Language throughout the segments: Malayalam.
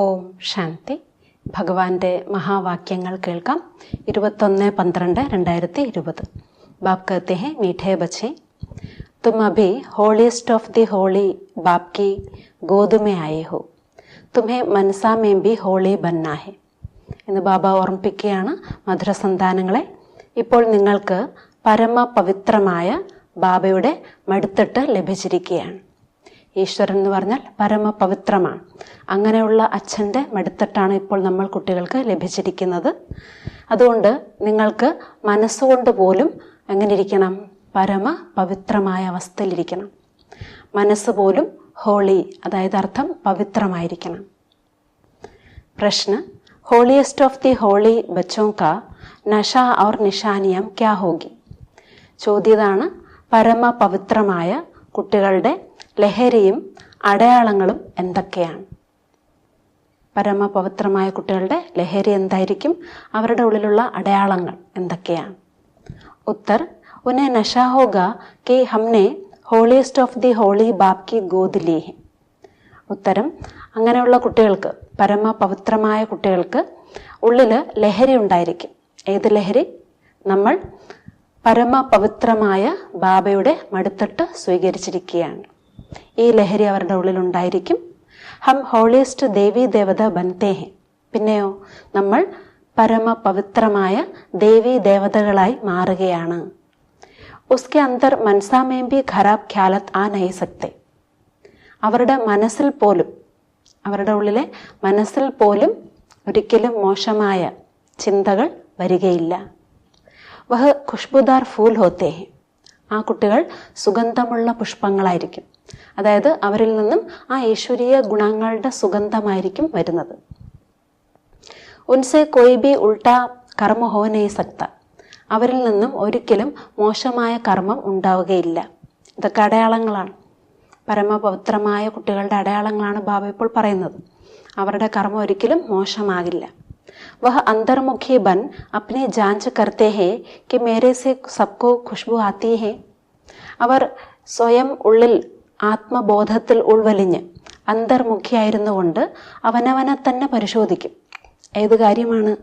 ഓം ശാന്തി. ഭഗവാന്റെ മഹാവാക്യങ്ങൾ കേൾക്കാം. 21-12-2020. बाप कहते हैं, मीठे बच्चे, तुम अभी होलीस्ट ऑफ द होली बाप की गोद में आए हो. तुम्हें मनसा में भी होली बनना है. എന്ന് ബാബ ഓർമ്മിപ്പിക്കുകയാണ് മധുരസന്താനങ്ങളെ. ഇപ്പോൾ നിങ്ങൾക്ക് പരമപവിത്രമായ ബാബയുടെ മടിത്തട്ട് ലഭിച്ചിരിക്കുകയാണ്. ഈശ്വരൻ എന്ന് പറഞ്ഞാൽ പരമപവിത്രമാണ്. അങ്ങനെയുള്ള അച്ഛൻ്റെ മടിത്തട്ടാണ് ഇപ്പോൾ നമ്മൾ കുട്ടികൾക്ക് ലഭിച്ചിരിക്കുന്നത്. അതുകൊണ്ട് നിങ്ങൾക്ക് മനസ്സുകൊണ്ട് പോലും എങ്ങനെ ഇരിക്കണം? പരമ പവിത്രമായ അവസ്ഥയിലിരിക്കണം. മനസ്സ് പോലും ഹോളി, അതായത് അർത്ഥം പവിത്രമായിരിക്കണം. പ്രശ്ന, ഹോളിയസ്റ്റ് ഓഫ് ദി ഹോളി ബച്ചോं का नशा और निशानियां क्या होगी? ചോദ്യതാണ്, പരമ പവിത്രമായ കുട്ടികളുടെ ലഹരിയും അടയാളങ്ങളും എന്തൊക്കെയാണ്? പരമപവിത്രമായ കുട്ടികളുടെ ലഹരി എന്തായിരിക്കും? അവരുടെ ഉള്ളിലുള്ള അടയാളങ്ങൾ എന്തൊക്കെയാണ്? ഉത്തർ, ഉന്നെ നശാ ഹോഗ കി ഹംനെ ഹോളിയസ്റ്റ് ഓഫ് ദി ഹോളി ബാപ് കി ഗോദ് ലീ ഹെ. ഉത്തരം, അങ്ങനെയുള്ള കുട്ടികൾക്ക്, പരമപവിത്രമായ കുട്ടികൾക്ക് ഉള്ളിൽ ലഹരി ഉണ്ടായിരിക്കും. ഏത് ലഹരി? നമ്മൾ പരമപവിത്രമായ ബാബയുടെ മടിത്തട്ട് സ്വീകരിച്ചിരിക്കുകയാണ്. ഈ ലഹരി അവരുടെ ഉള്ളിലുണ്ടായിരിക്കും. ഹം ഹോളിയസ്റ്റ് ദേവി ദേവത ബൻതേ ഹെ. പിന്നെയോ നമ്മൾ പരമപവിത്രമായ ദേവി ദേവതകളായി മാറുകയാണ്. ഉസ്കെ അന്തർ മനസാമേം ഭി ഖരാബ് ഖ്യാലത്ത് ആ നഹി സക്തേ. അവരുടെ മനസ്സിൽ പോലും, അവരുടെ ഉള്ളിലെ മനസ്സിൽ പോലും ഒരിക്കലും മോശമായ ചിന്തകൾ വരികയില്ല. വഹ് ഖുഷ്ബുദാർ ഫൂൽ ഹോത്തേ ഹെ. ആ കുട്ടികൾ സുഗന്ധമുള്ള പുഷ്പങ്ങളായിരിക്കും. അതായത് അവരിൽ നിന്നും ആ ഈശ്വരീയ ഗുണങ്ങളുടെ സുഗന്ധമായിരിക്കും വരുന്നത്. ഉൻസെ കോയി ബി ഉൾട്ടാ കർമ്മ ഹോ നഹി സക്ത. അവരിൽ നിന്നും ഒരിക്കലും മോശമായ കർമ്മം ഉണ്ടാവുകയില്ല. ഇതൊക്കെ അടയാളങ്ങളാണ്, പരമപവിത്രമായ കുട്ടികളുടെ അടയാളങ്ങളാണ് ബാബ ഇപ്പോൾ പറയുന്നത്. അവരുടെ കർമ്മം ഒരിക്കലും മോശമാകില്ല. വഹ അന്തർമുഖി ബൻ അപ്നെ ജാഞ്ച് കർത്തേ ഹേ കി മേരെ സെ സബ്കോ ഖുഷ്ബു ആത്തി ഹേ. അവർ സ്വയം ഉള്ളിൽ ആത്മബോധത്തിൽ ഉൾവലിഞ്ഞ് അന്തർമുഖിയായിരുന്നുകൊണ്ട് അവനവനെ തന്നെ പരിശോധിക്കും. ഏത് കാര്യമാണ്?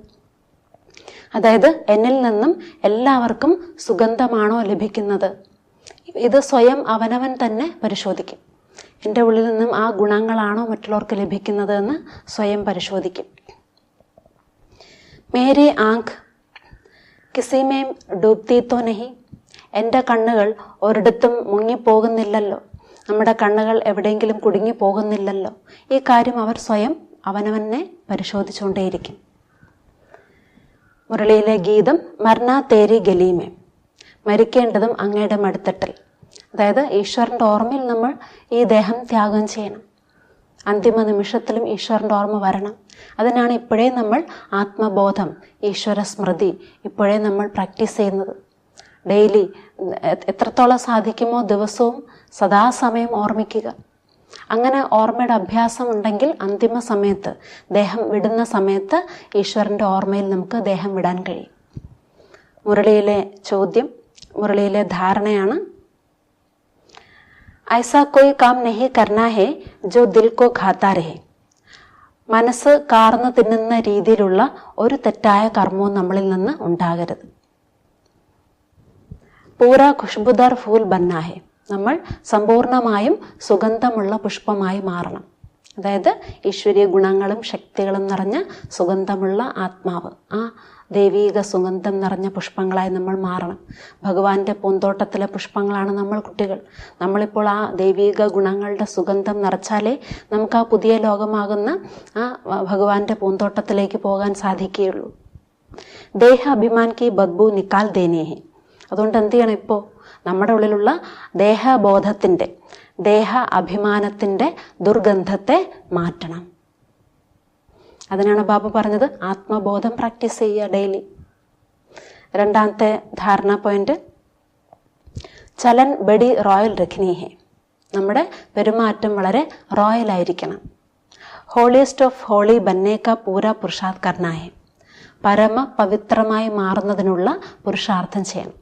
അതായത് എന്നിൽ നിന്നും എല്ലാവർക്കും സുഗന്ധമാണോ ലഭിക്കുന്നത്? ഇത് സ്വയം അവനവൻ തന്നെ പരിശോധിക്കും. എൻ്റെ ഉള്ളിൽ നിന്നും ആ ഗുണങ്ങളാണോ മറ്റുള്ളവർക്ക് ലഭിക്കുന്നത് എന്ന് സ്വയം പരിശോധിക്കും. മേരെ ആങ്ക് കിസിമേം ഡൂബ്തി തോ നഹി. എൻ്റെ കണ്ണുകൾ ഒരിടത്തും മുങ്ങിപ്പോകുന്നില്ലല്ലോ, നമ്മുടെ കണ്ണുകൾ എവിടെയെങ്കിലും കുടുങ്ങി പോകുന്നില്ലല്ലോ. ഈ കാര്യം അവർ സ്വയം അവനവനെ പരിശോധിച്ചുകൊണ്ടേയിരിക്കും. മുരളിയിലെ ഗീതം മർന തേരി ഗലീമേ. മരിക്കേണ്ടതും അങ്ങയുടെ മടിത്തട്ടിൽ. അതായത് ഈശ്വരൻ്റെ ഓർമ്മയിൽ നമ്മൾ ഈ ദേഹം ത്യാഗം ചെയ്യണം. അന്തിമ നിമിഷത്തിലും ഈശ്വരൻ്റെ ഓർമ്മ വരണം. അതിനാണ് ഇപ്പോഴേ നമ്മൾ ആത്മബോധം, ഈശ്വര സ്മൃതി ഇപ്പോഴേ നമ്മൾ പ്രാക്ടീസ് ചെയ്യുന്നത്. ഡെയിലി എത്രത്തോളം സാധിക്കുമോ ദിവസവും സദാസമയം ഓർമ്മിക്കുക. അങ്ങനെ ഓർമ്മയുടെ അഭ്യാസം ഉണ്ടെങ്കിൽ അന്തിമ സമയത്ത്, ദേഹം വിടുന്ന സമയത്ത് ഈശ്വരൻ്റെ ഓർമ്മയിൽ നമുക്ക് ദേഹം വിടാൻ കഴിയും. മുരളിയിലെ ചോദ്യം, മുരളിയിലെ ധാരണയാണ്, ഐസാ കോയി കാം നഹി കർനാ ഹെ ജോ ദിൽ കോ ഖാത്താ രഹെ. മനസ്സ് കാർന്ന് തിന്നുന്ന രീതിയിലുള്ള ഒരു തെറ്റായ കർമ്മവും നമ്മളിൽ നിന്ന് ഉണ്ടാകരുത്. പൂരാ ഖുഷ്ബുദാർ ഫൂൽ ബന്നാ ഹെ. നമ്മൾ സമ്പൂർണമായും സുഗന്ധമുള്ള പുഷ്പമായി മാറണം. അതായത് ഈശ്വരീയ ഗുണങ്ങളും ശക്തികളും നിറഞ്ഞ സുഗന്ധമുള്ള ആത്മാവ്, ആ ദൈവീക സുഗന്ധം നിറഞ്ഞ പുഷ്പങ്ങളായി നമ്മൾ മാറണം. ഭഗവാന്റെ പൂന്തോട്ടത്തിലെ പുഷ്പങ്ങളാണ് നമ്മൾ കുട്ടികൾ. നമ്മളിപ്പോൾ ആ ദൈവീക ഗുണങ്ങളുടെ സുഗന്ധം നിറച്ചാലേ നമുക്ക് ആ പുതിയ ലോകമാകുന്ന ആ ഭഗവാന്റെ പൂന്തോട്ടത്തിലേക്ക് പോകാൻ സാധിക്കുകയുള്ളൂ. ദേഹ അഭിമാൻ കി ബദ്ബു നിക്കാൽ ദേനേ ഹെ. അതുകൊണ്ട് എന്ത് ചെയ്യണം? ഇപ്പോൾ നമ്മുടെ ഉള്ളിലുള്ള ദേഹബോധത്തിൻ്റെ, ദേഹ അഭിമാനത്തിൻ്റെ ദുർഗന്ധത്തെ മാറ്റണം. അതിനാണ് ബാബ പറഞ്ഞത് ആത്മബോധം പ്രാക്ടീസ് ചെയ്യുക ഡെയിലി. രണ്ടാമത്തെ ധാരണ പോയിന്റ്, ചലൻ ബഡി റോയൽ രഖ്നി ഹെ. നമ്മുടെ പെരുമാറ്റം വളരെ റോയലായിരിക്കണം. ഹോളിയസ്റ്റ് ഓഫ് ഹോളി ബന്നേക്ക പൂരാ പുരുഷാർത്ഥ് കർനാ ഹെ. പരമ പവിത്രമായി മാറുന്നതിനുള്ള പുരുഷാർത്ഥം ചെയ്യണം.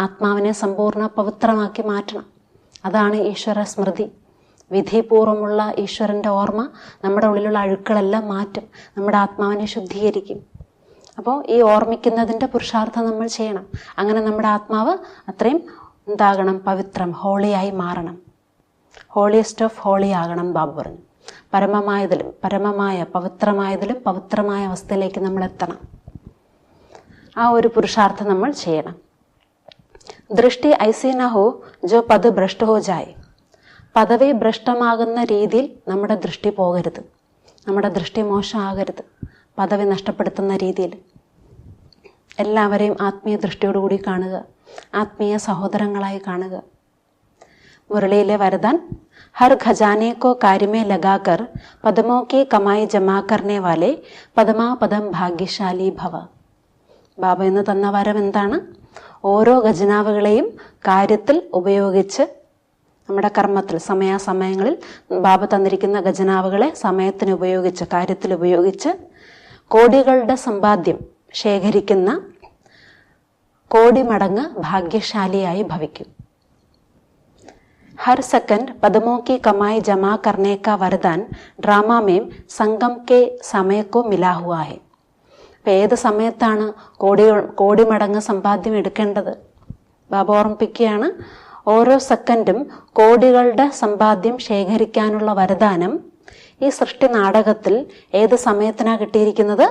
ആത്മാവിനെ സമ്പൂർണ്ണ പവിത്രമാക്കി മാറ്റണം. അതാണ് ഈശ്വര സ്മൃതി. വിധിപൂർവമുള്ള ഈശ്വരൻ്റെ ഓർമ്മ നമ്മുടെ ഉള്ളിലുള്ള അഴുക്കളെല്ലാം മാറ്റും, നമ്മുടെ ആത്മാവിനെ ശുദ്ധീകരിക്കും. അപ്പോൾ ഈ ഓർമ്മിക്കുന്നതിൻ്റെ പുരുഷാർത്ഥം നമ്മൾ ചെയ്യണം. അങ്ങനെ നമ്മുടെ ആത്മാവ് അത്രയും എന്താകണം? പവിത്രം, ഹോളിയായി മാറണം. ഹോളിയസ്റ്റ് ഓഫ് ഹോളി ആകണം ബാബ പറഞ്ഞു. പരമമായ പവിത്രമായതിലും പവിത്രമായ അവസ്ഥയിലേക്ക് നമ്മൾ എത്തണം. ആ ഒരു പുരുഷാർത്ഥം നമ്മൾ ചെയ്യണം. ദൃഷ്ടി ഐസി ന ഹോ ജോ പദ് ഭ്രഷ്ട ഹോ ജായ്. പദവി ഭ്രഷ്ടമാകുന്ന രീതിയിൽ നമ്മുടെ ദൃഷ്ടി പോകരുത്, നമ്മുടെ ദൃഷ്ടി മോശമാകരുത്, പദവി നഷ്ടപ്പെടുത്തുന്ന രീതിയിൽ. എല്ലാവരെയും ആത്മീയ ദൃഷ്ടിയോടുകൂടി കാണുക, ആത്മീയ സഹോദരങ്ങളായി കാണുക. മുരളിയിലെ വരദാൻ, ഹർ ഖജാനെ കോ കാര്യമേ ലഗാകർ പദമോ കി കമായി ജമാ കർനെ വാലെ പദമാപദം ഭാഗ്യശാലി ഭവ. ബാബ എന്ന് തന്ന വരം എന്താണ്? ഓരോ ഖജനാവുകളെയും കാര്യത്തിൽ ഉപയോഗിച്ച്, നമ്മുടെ കർമ്മത്തിൽ സമയാസമയങ്ങളിൽ ബാബ തന്നിരിക്കുന്ന ഖജനാവുകളെ സമയത്തിന് ഉപയോഗിച്ച്, കാര്യത്തിൽ ഉപയോഗിച്ച് കോടികളുടെ സമ്പാദ്യം ശേഖരിക്കുന്ന കോടി മടങ്ങ് ഭാഗ്യശാലിയായി ഭവിക്കും. हर सेकंड पदमों की कमाई जमा करने का वरदान ड्रामा में संगम के समय को मिला हुआ है. അപ്പം ഏത് സമയത്താണ് കോടി മടങ്ങ് സമ്പാദ്യം എടുക്കേണ്ടത്? ബാബ ഓർമ്മിപ്പിക്കുകയാണ്, ഓരോ സെക്കൻഡും കോടികളുടെ സമ്പാദ്യം ശേഖരിക്കാനുള്ള വരദാനം ഈ സൃഷ്ടി നാടകത്തിൽ ഏത് സമയത്തിനാണ് കിട്ടിയിരിക്കുന്നത്?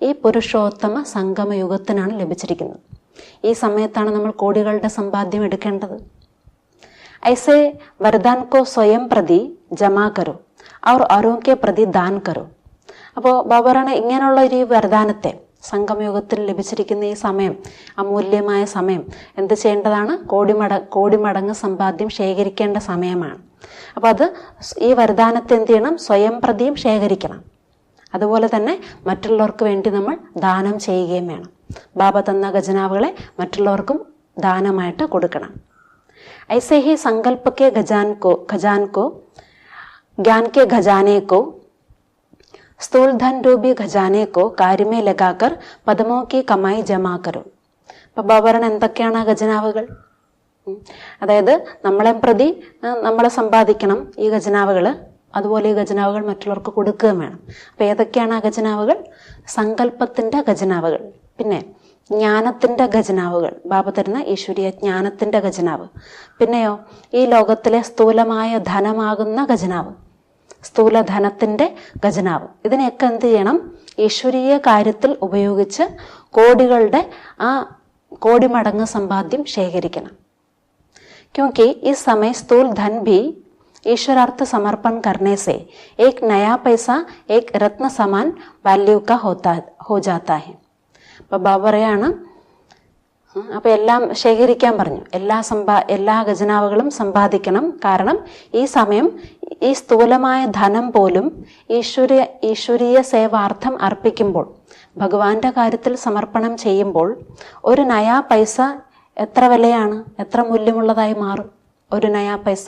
ഈ പുരുഷോത്തമ സംഗമയുഗത്തിനാണ് ലഭിച്ചിരിക്കുന്നത്. ഈ സമയത്താണ് നമ്മൾ കോടികളുടെ സമ്പാദ്യം എടുക്കേണ്ടത്. ऐसे वरदान को स्वयं प्रति जमा करो और औरों के प्रति दान करो. അപ്പോൾ ബാബറാണ് ഇങ്ങനെയുള്ള ഒരു വരദാനത്തെ, സംഗമയുഗത്തിൽ ലഭിച്ചിരിക്കുന്ന ഈ സമയം, അമൂല്യമായ സമയം എന്ത് ചെയ്യേണ്ടതാണ്? കോടി മടങ്ങ് സമ്പാദ്യം ശേഖരിക്കേണ്ട സമയമാണ്. അപ്പോൾ അത് ഈ വരദാനത്തെ എന്ത് ചെയ്യണം? സ്വയം പ്രതിയും ശേഖരിക്കണം. അതുപോലെ തന്നെ മറ്റുള്ളവർക്ക് വേണ്ടി നമ്മൾ ദാനം ചെയ്യുകയും വേണം. ബാബ തന്ന ഖജനാവുകളെ മറ്റുള്ളവർക്കും ദാനമായിട്ട് കൊടുക്കണം. ऐसे ही संकल्प के खजान को ज्ञान के खजाने को स्थूल धन रूपी खजाने को कार्य में लगाकर पदमों की कमाई जमा करो. അപ്പൊ ബാബറൻ എന്തൊക്കെയാണ് ഖജനാവുകൾ? അതായത് നമ്മളെ പ്രതി നമ്മൾ സമ്പാദിക്കണം ഈ ഖജനാവുകൾ, അതുപോലെ ഈ ഖജനാവുകൾ മറ്റുള്ളവർക്ക് കൊടുക്കുകയും വേണം. അപ്പൊ ഏതൊക്കെയാണ് ആ ഖജനാവുകൾ? സങ്കല്പത്തിന്റെ ഖജനാവുകൾ, പിന്നെ ജ്ഞാനത്തിൻ്റെ ഖജനാവുകൾ, ബാബ തരുന്ന ഈശ്വരീയ ജ്ഞാനത്തിൻ്റെ ഖജനാവ്, പിന്നെയോ ഈ ലോകത്തിലെ സ്ഥൂലമായ ധനമാകുന്ന ഖജനാവ്, സ്ഥൂലധനത്തിൻ്റെ ഖജനാവ്. ഇതിനെയൊക്കെ എന്ത് ചെയ്യണം? ഈശ്വരീയ കാര്യത്തിൽ ഉപയോഗിച്ച് കോടി മടങ്ങ് സമ്പാദ്യം ശേഖരിക്കണം. क्योंकि इस समय स्थूल धन भी ईश्वरार्थ समर्पण करने से एक नया पैसा एक रत्न समान वैल्यू का हो जाता है. അപ്പം ബാബ പറയാണ്, അപ്പം എല്ലാം ശേഖരിക്കാൻ പറഞ്ഞു, എല്ലാ ഖജനാവുകളും സമ്പാദിക്കണം. കാരണം ഈ സമയം ഈ സ്ഥൂലമായ ധനം പോലും ഈശ്വരീയ സേവാർത്ഥം അർപ്പിക്കുമ്പോൾ, ഭഗവാന്റെ കാര്യത്തിൽ സമർപ്പണം ചെയ്യുമ്പോൾ ഒരു നയാ പൈസ എത്ര വിലയാണ്, എത്ര മൂല്യമുള്ളതായി മാറും? ഒരു നയാ പൈസ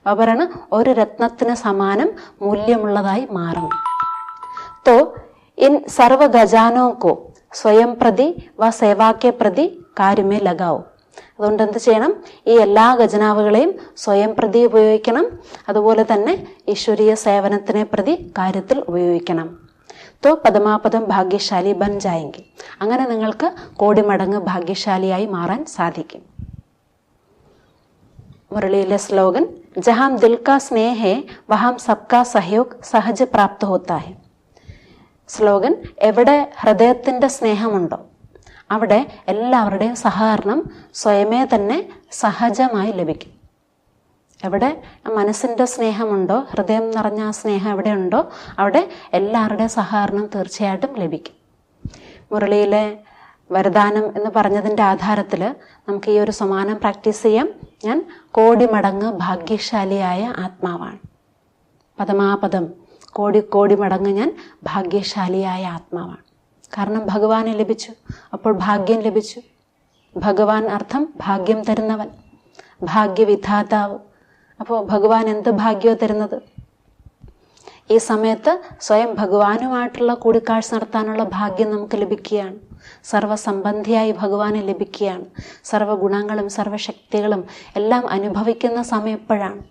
ബാബറാണ് ഒരു രത്നത്തിന് സമാനം മൂല്യമുള്ളതായി മാറും. തോ ഇൻ സർവ ഖജാനോ കോ സ്വയം പ്രതി വ സേവാക്യ പ്രതി കാര്യമേ ലഗാവോ. അതുകൊണ്ട് എന്ത് ചെയ്യണം? ഈ എല്ലാ ഖജനാവുകളെയും സ്വയം പ്രതി ഉപയോഗിക്കണം, അതുപോലെ തന്നെ ഈശ്വരീയ സേവനത്തിനെ പ്രതി കാര്യത്തിൽ ഉപയോഗിക്കണം. തോ പദമാപദം ഭാഗ്യശാലി ബൻ ജായെങ്കിൽ, അങ്ങനെ നിങ്ങൾക്ക് കോടി മടങ്ങ് ഭാഗ്യശാലിയായി മാറാൻ സാധിക്കും. മുരളിയിലെ സ്ലോഗൻ, ജഹാം ദിൽ കാ സ്നേഹ ഹേ വഹാം സബ്കാ സഹയോഗ് സഹജ് പ്രാപ്ത് ഹോത്താ ഹെ. സ്ലോഗൻ, എവിടെ ഹൃദയത്തിൻ്റെ സ്നേഹമുണ്ടോ അവിടെ എല്ലാവരുടെയും സഹകരണം സ്വയമേ തന്നെ സഹജമായി ലഭിക്കും. എവിടെ മനസ്സിൻ്റെ സ്നേഹമുണ്ടോ, ഹൃദയം നിറഞ്ഞ ആ സ്നേഹം എവിടെയുണ്ടോ അവിടെ എല്ലാവരുടെയും സഹകരണം തീർച്ചയായിട്ടും ലഭിക്കും. മുരളിയിലെ വരദാനം എന്ന് പറഞ്ഞതിൻ്റെ ആധാരത്തിൽ നമുക്ക് ഈ ഒരു സമാനം പ്രാക്ടീസ് ചെയ്യാം. ഞാൻ കോടി മടങ്ങ് ഭാഗ്യശാലിയായ ആത്മാവാണ്. പദമാപദം കോടി മടങ്ങ് ഞാൻ ഭാഗ്യശാലിയായ ആത്മാവാണ്. കാരണം ഭഗവാനെ ലഭിച്ചു, അപ്പോൾ ഭാഗ്യം ലഭിച്ചു. ഭഗവാൻ അർത്ഥം ഭാഗ്യം തരുന്നവൻ, ഭാഗ്യവിധാതാവ്. അപ്പോൾ ഭഗവാൻ എന്ത് ഭാഗ്യമോ തരുന്നത്? ഈ സമയത്ത് സ്വയം ഭഗവാനുമായിട്ടുള്ള കൂടിക്കാഴ്ച നടത്താനുള്ള ഭാഗ്യം നമുക്ക് ലഭിക്കുകയാണ്. സർവസംബന്ധിയായി ഭഗവാനെ ലഭിക്കുകയാണ്. സർവഗുണങ്ങളും സർവശക്തികളും എല്ലാം അനുഭവിക്കുന്ന സമയം എപ്പോഴാണ്?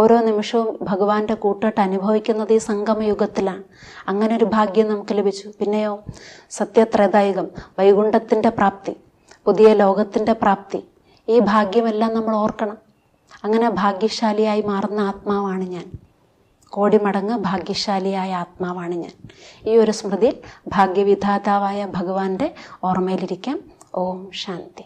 ഓരോ നിമിഷവും ഭഗവാന്റെ കൂട്ടിട്ട് അനുഭവിക്കുന്നത് ഈ സംഗമയുഗത്തിലാണ്. അങ്ങനെ ഒരു ഭാഗ്യം നമുക്ക് ലഭിച്ചു. പിന്നെയോ സത്യത്രൈതായികം, വൈകുണ്ഠത്തിൻ്റെ പ്രാപ്തി, പുതിയ ലോകത്തിൻ്റെ പ്രാപ്തി, ഈ ഭാഗ്യമെല്ലാം നമ്മൾ ഓർക്കണം. അങ്ങനെ ഭാഗ്യശാലിയായി മാറുന്ന ആത്മാവാണ് ഞാൻ. കോടിമടങ്ങ് ഭാഗ്യശാലിയായ ആത്മാവാണ് ഞാൻ. ഈ ഒരു സ്മൃതിയിൽ ഭാഗ്യവിധാതാവായ ഭഗവാന്റെ ഓർമ്മയിലിരിക്കാം. ഓം ശാന്തി.